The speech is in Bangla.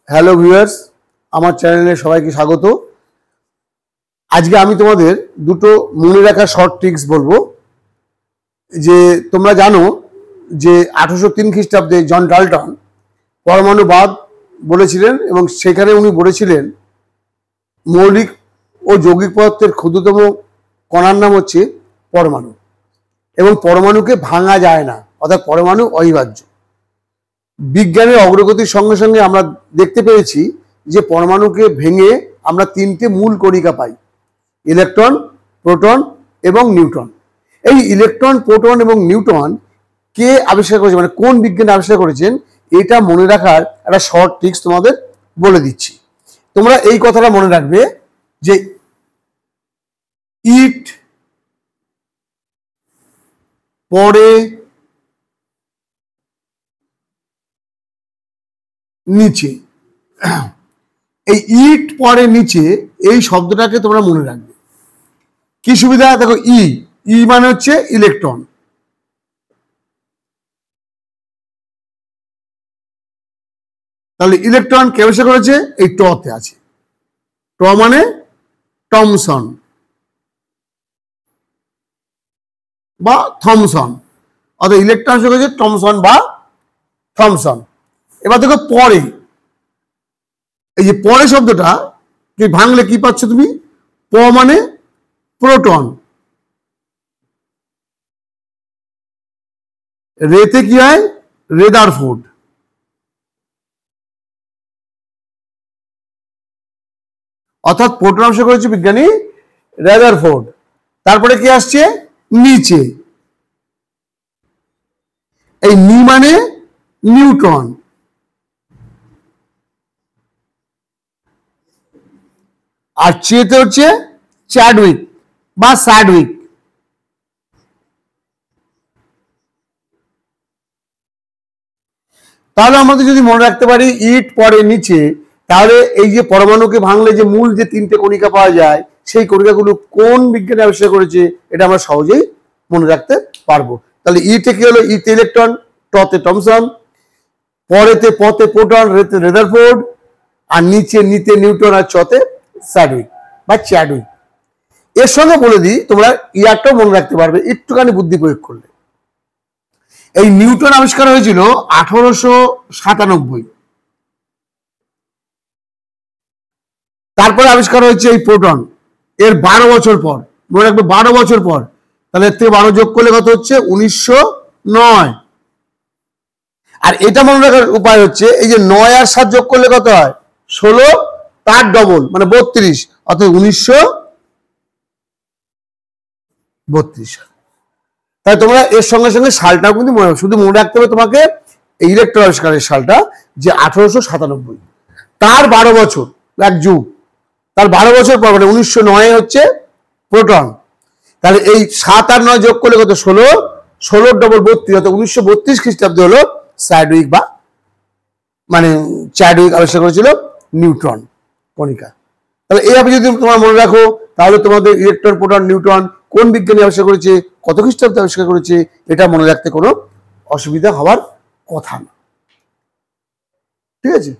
হ্যালো ভিউয়ার্স, আমার চ্যানেলে সবাইকে স্বাগত। আজকে আমি তোমাদের দুটো মনে রাখা শর্ট ট্রিক্স বলবো। যে তোমরা জানো যে 1803 খ্রিস্টাব্দে জন ডাল্টন পরমাণুবাদ বলেছিলেন এবং সেখানে উনি বলেছিলেন মৌলিক ও যৌগিক পদার্থের ক্ষুদ্রতম কণার নাম হচ্ছে পরমাণু এবং পরমাণুকে ভাঙা যায় না, অর্থাৎ পরমাণু অবিভাজ্য। বিজ্ঞানের অগ্রগতির সঙ্গে সঙ্গে আমরা দেখতে পেয়েছি যে পরমাণুকে ভেঙে আমরা তিনটে মূল কণিকা পাই: ইলেকট্রন, প্রোটন এবং নিউট্রন। এই ইলেকট্রন, প্রোটন এবং নিউট্রন কে আবিষ্কার করেছে, মানে কোন বিজ্ঞানী আবিষ্কার করেছেন, এটা মনে রাখার একটা শর্ট ট্রিক্স তোমাদের বলে দিচ্ছি। তোমরা এই কথাটা মনে রাখবে যে ইট পড়ে নিচে। এই ইট পড়ে নিচে এই শব্দটাকে তোমরা মনে রাখবে। কি সুবিধা? দেখো, ই মানে হচ্ছে ইলেকট্রন, তাহলে ইলেকট্রন কে আবিষ্কার করেছে? এই ট তে আছে। ট মানে টমসন বা থমসন, অর্থাৎ ইলেকট্রন আবিষ্কার করেছে টমসন বা থমসন। এবার দেখো পরে, এই যে পরে শব্দটা কি ভাঙলে কি পাচ্ছ তুমি? প মানে প্রোটন, রেতে কি হয়? রেদারফোর্ড। অর্থাৎ প্রোটন আবিষ্কার করেছে বিজ্ঞানী রেদারফোর্ড। তারপরে কি আসছে? নিচে। এই নি মানে নিউট্রন, আর চেতে হচ্ছে চ্যাডউইক বা স্যাডউইক। তাহলে আমাদের যদি মনে রাখতে পারি ইট পড়ে নিচে, তাহলে এই যে পরমাণুকে ভাঙলে যে মূল যে তিনটে কণিকা পাওয়া যায়, সেই কণিকাগুলো কোন বিজ্ঞানী আবিষ্কার করেছে এটা আমরা সহজেই মনে রাখতে পারবো। তাহলে ইটে কি হলো? ইতে ইলেকট্রন, টতে টমসন, পরেতে পতে প্রোটন, রেতে রেদারফোর্ড, আর নিচে নিতে নিউট্রন, আর চতে স্যাডউইক বা চ্যাডউইক। এর সঙ্গে বলে দিই, তোমরা ইয়ারটাও মনে রাখতে পারবে একটুখানি বুদ্ধি প্রয়োগ করলে। এই নিউটন আবিষ্কার হয়েছিল 1897। তারপরে আবিষ্কার হয়েছে এই প্রোটন এর 12 বছর পর। মনে রাখবে 12 বছর পর। তাহলে এর থেকে 12 যোগ করলে কত হচ্ছে? 1909। আর এটা মনে রাখার উপায় হচ্ছে এই যে 9 আর 7 যোগ করলে কত হয়? 16, তার ডবল মানে 32, অর্থাৎ 1932। তাই তোমরা এর সঙ্গে সঙ্গে সালটাও কিন্তু মনে রাখবে, শুধু মনে রাখতে হবে তোমাকে এই ইলেকট্রন আবিষ্কারের সালটা, যে 1897। তার 12 বছর, এক যুগ, তার 12 বছর পর মানে 1909 হচ্ছে প্রোটন। তাহলে এই 7 আর 9 যোগ করলে কত? 16, 16 ডবল 32, অর্থাৎ 1932 খ্রিস্টাব্দে হলো স্যাডউইক বা মানে চ্যাডউইক আবিষ্কার করেছিল নিউট্রন কণিকা। তাহলে এইভাবে যদি তোমরা মনে রাখো, তাহলে তোমাদের ইলেকট্রন, প্রোটন, নিউট্রন কোন বিজ্ঞানী আবিষ্কার করেছে, কত খ্রিস্টাব্দে আবিষ্কার করেছে, এটা মনে রাখতে কোনো অসুবিধা হওয়ার কথা না। ঠিক আছে?